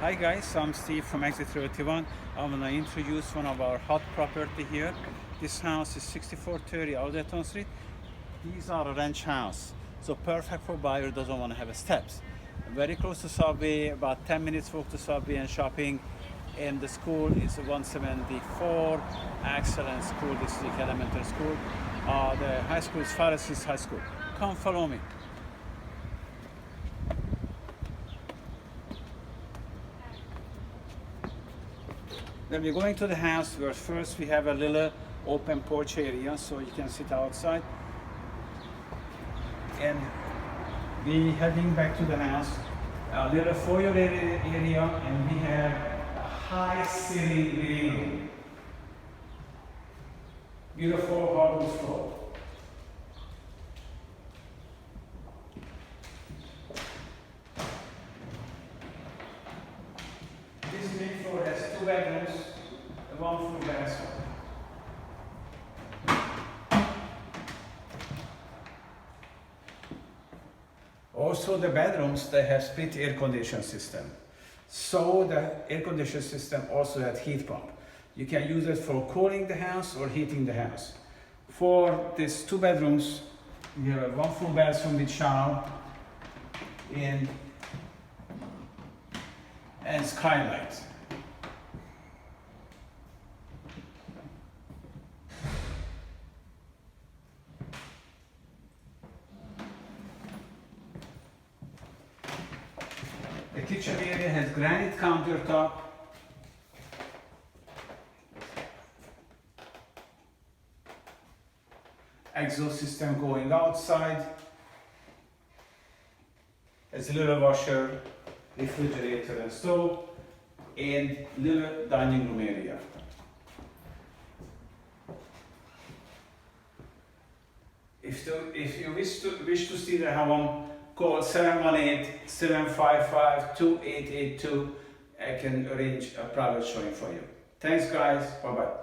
Hi guys, I'm Steve from Exit 31. I'm going to introduce one of our hot property here. This house is 6430 Alderton Street. These are a ranch house, so perfect for buyer who doesn't want to have steps. Very close to subway, about 10 minutes walk to subway and shopping. And the school is 174, excellent school district, elementary school. The high school is Forest High School. Come follow me. When we're going to the house, first we have a little open porch area so you can sit outside. And we heading back to the house, a little foyer area, and we have a high ceiling living room. Beautiful hardwood floor. This main floor has 2 bedrooms and 1 full bathroom. Also the bedrooms, they have split air conditioning system. So the air conditioning system also has heat pump. You can use it for cooling the house or heating the house. For these 2 bedrooms, we have 1 full bathroom with shower and skylight. The kitchen area has granite countertop. Exhaust system going outside. There's a little washer, refrigerator and stove, and little dining room area. If you wish to see the home, call 718-755-2882. I can arrange a private showing for you. Thanks guys, bye bye.